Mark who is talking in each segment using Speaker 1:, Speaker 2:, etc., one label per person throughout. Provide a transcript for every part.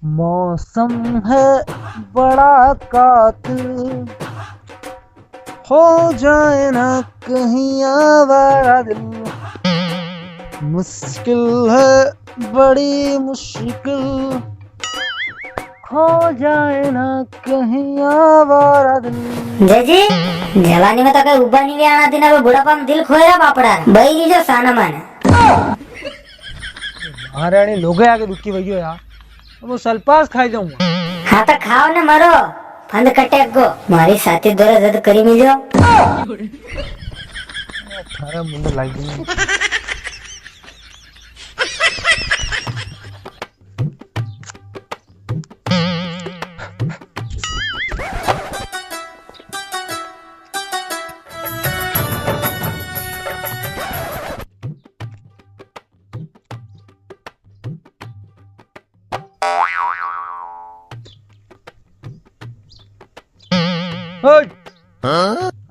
Speaker 1: मौसम है बड़ा कातिल, हो जाए ना कहीं आवारा दिल। मुश्किल है बड़ी मुश्किल, हो जाए ना कहीं आवारा दिल।
Speaker 2: जजी जवानी में तो कई उबा नहीं भी आना दिन बुढ़ापा में दिल खोया बापड़ा बई जो साना माना
Speaker 1: महारानी लोगे आगे दुखी भइयो यार, वो सलपास खाई जाऊंगा।
Speaker 2: हाँ तो खाओ ना मरो फंद कटे गो मारी साथी दोरे जद करी मिलो
Speaker 1: थारा मुंडा लाग गई।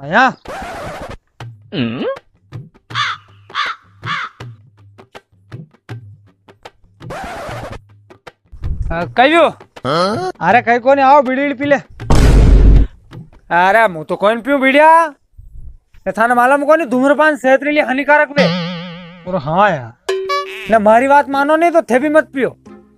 Speaker 1: आया कहियो अरे कहीं को नहीं आओ बीड़ी पी ले। अरे मुँह तो कौन पीऊं बीड़िया, थाने मालूम को नहीं धूम्रपान सेहत के लिए हानिकारक वे। और हाँ यार ना मारी बात मानो नहीं तो थे भी मत पियो,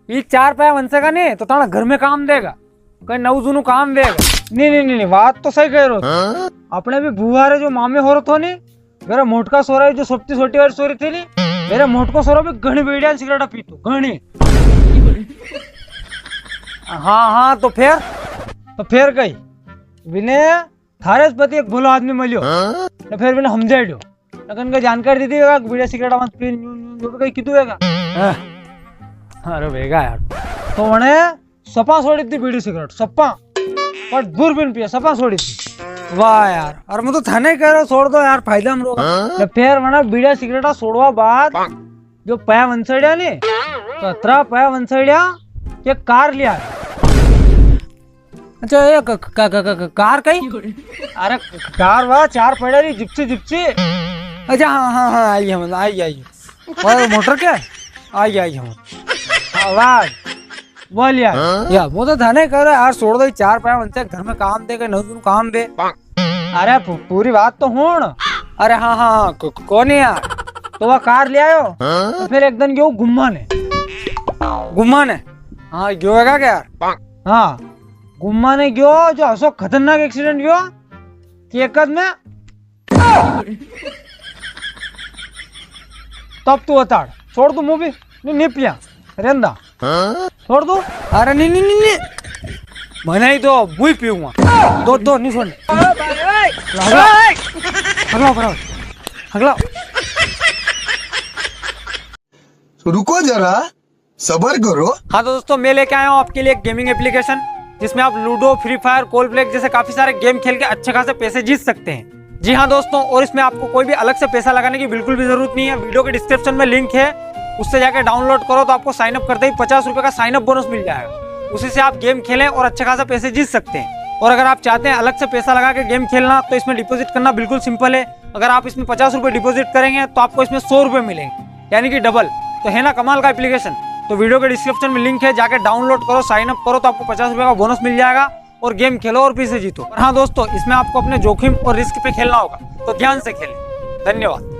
Speaker 1: ये 4 पैसा बनसेगा नहीं तो ताना घर में काम देगा, कहीं नव जूनू काम देगा। नहीं बात तो सही कह रहे हो। अपने भी बुआरे जो मामे हो रहे थे नहीं, मेरा मोटका सोरा जो सबसे छोटी वाली सोरी थी नहीं, मेरा मोटका सोरा भी घनी बीड़िया सिगरेट पीतो घनी। हाँ तो फिर कही विने थारे पति एक भोला आदमी मिलियो तो फिर विने समझाइयो लेकिन का जानकारी दी थी बीड़िया सिगरेट मत पी जो कहीं कितुएगा। अरे वेगा यार तो मने सपा छोड़ी थी बीड़ी सिगरेट सपा पर दूर भी नहीं पिया सपा छोड़ी थी। वाह यार और मैं तो थाने कह रहा हूँ छोड़ दो यार फायदा मरो। तो फिर मना बीड़िया सिगरेटा छोड़वा बाद जो पया वंसड़िया ने तो 17 पया वंसड़िया ये कार लिया। अच्छा ये कार कहीं अरे कार वाह 4 पड़े रही जिप्सी। अच्छा हाँ आई मोटर क्या आई हम आवाज बोल यार वो तो थाने कह रहे यार छोड़ दो 4 पैसा बनते घर में काम दे नौ काम दे। अरे पूरी बात तो हूँ। अरे हाँ कौन है यार तो वह कार ले आयो तो फिर एक दिन गयो गुम्मा ने हाँ गयो है क्या यार। हाँ गुम्मा ने गयो जो असो खतरनाक एक्सीडेंट गयो केकत में तब तू अताड़ छोड़ दू मूवी नहीं पिया रेंदा छोड़ दो। अरे नहीं मनाई दो मुई पीऊंगा दो नहीं छोड़ अगला
Speaker 3: रुको जरा सबर करो।
Speaker 1: हाँ तो दोस्तों मैं लेके आया हूँ आपके लिए एक गेमिंग एप्लीकेशन जिसमें आप ludo free fire call black जैसे काफी सारे गेम खेल के अच्छे खासे पैसे जीत सकते हैं। जी हाँ दोस्तों और इसमें आपको कोई भी अलग से पैसा लगाने की बिल्कुल भी जरूरत नहीं है। वीडियो के डिस्क्रिप्शन में लिंक है उससे जाकर डाउनलोड करो तो आपको साइन अप करते ही 50 रुपए का साइन अप बोनस मिल जाएगा। उसी से आप गेम खेलें और अच्छे खासा पैसे जीत सकते हैं। और अगर आप चाहते हैं अलग से पैसा लगा के गेम खेलना तो इसमें डिपॉजिट करना बिल्कुल सिंपल है। अगर आप इसमें 50 रुपए डिपॉजिट करेंगे तो आपको इसमें 100 रुपए मिलेंगे यानी कि डबल। तो है ना कमाल का एप्लीकेशन। तो वीडियो के डिस्क्रिप्शन में लिंक है जाकर डाउनलोड करो साइन अप करो तो आपको 50 रुपए का बोनस मिल जाएगा और गेम खेलो और पैसे जीतो। और हाँ दोस्तों इसमें आपको अपने जोखिम और रिस्क पे खेलना होगा तो ध्यान से खेलें। धन्यवाद।